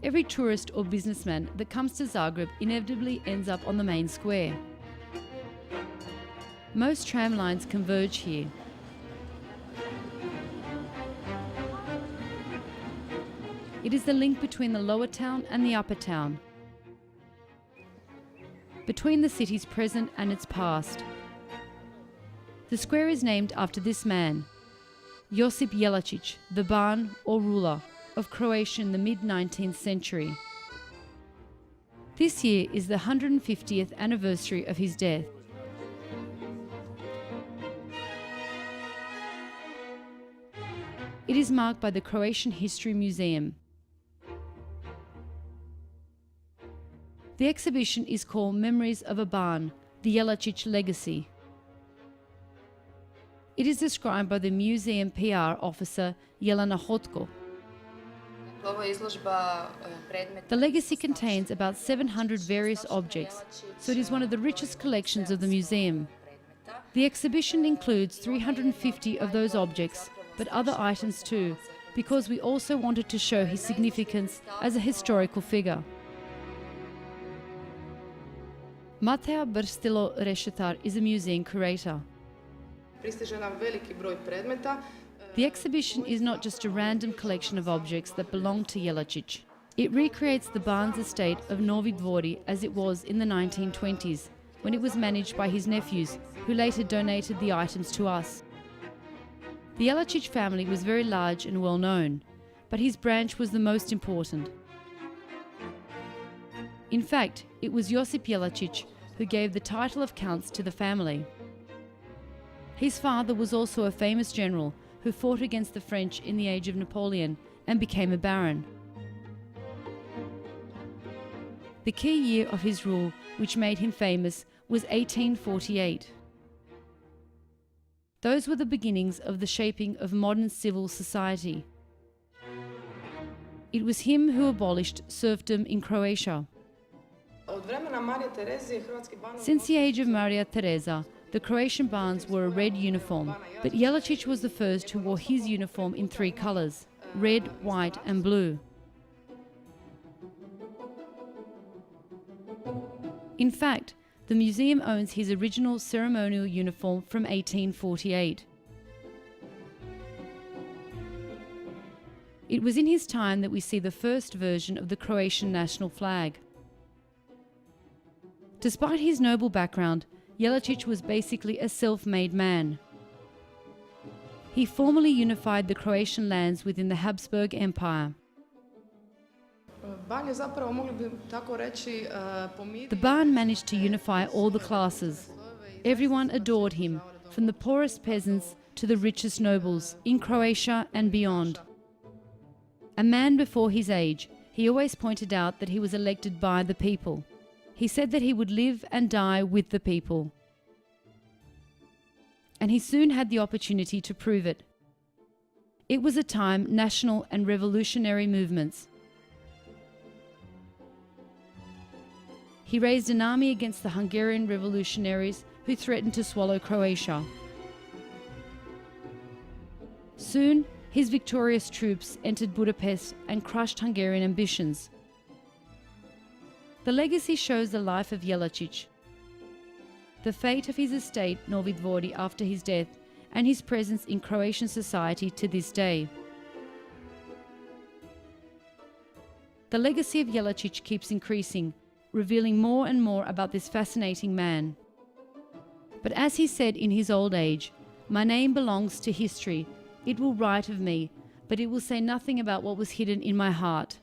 Every tourist or businessman that comes to Zagreb inevitably ends up on the main square. Most tram lines converge here. It is the link between the lower town and the upper town, between the city's present and its past. The square is named after this man, Josip Jelačić, the Ban or ruler of Croatia in the mid-19th century. This year is the 150th anniversary of his death. It is marked by the Croatian History Museum. The exhibition is called Memories of a Ban, the Jelačić Legacy. It is described by the museum PR officer Jelena Hotko. The legacy contains about 700 various objects, so it is one of the richest collections of the museum. The exhibition includes 350 of those objects, but other items too, because we also wanted to show his significance as a historical figure. Mateja Brstilo Rešetar is a museum curator. The exhibition is not just a random collection of objects that belong to Jelačić. It recreates the Ban's estate of Novi Dvori as it was in the 1920s, when it was managed by his nephews, who later donated the items to us. The Jelačić family was very large and well known, but his branch was the most important. In fact, it was Josip Jelačić who gave the title of counts to the family. His father was also a famous general who fought against the French in the age of Napoleon and became a baron. The key year of his rule, which made him famous, was 1848. Those were the beginnings of the shaping of modern civil society. It was him who abolished serfdom in Croatia. Since the age of Maria Teresa, the Croatian Bans wore a red uniform, but Jelačić was the first who wore his uniform in 3 colours: red, white and blue. In fact, the museum owns his original ceremonial uniform from 1848. It was in his time that we see the first version of the Croatian national flag. Despite his noble background, Jelačić was basically a self-made man. He formally unified the Croatian lands within the Habsburg Empire. The Ban managed to unify all the classes. Everyone adored him, from the poorest peasants to the richest nobles, in Croatia and beyond. A man before his age, he always pointed out that he was elected by the people. He said that he would live and die with the people. And he soon had the opportunity to prove it. It was a time national and revolutionary movements. He raised an army against the Hungarian revolutionaries who threatened to swallow Croatia. Soon, his victorious troops entered Budapest and crushed Hungarian ambitions. The legacy shows the life of Jelačić, the fate of his estate Novi Dvori after his death, and his presence in Croatian society to this day. The legacy of Jelačić keeps increasing, revealing more and more about this fascinating man. But as he said in his old age, "My name belongs to history. It will write of me, but it will say nothing about what was hidden in my heart."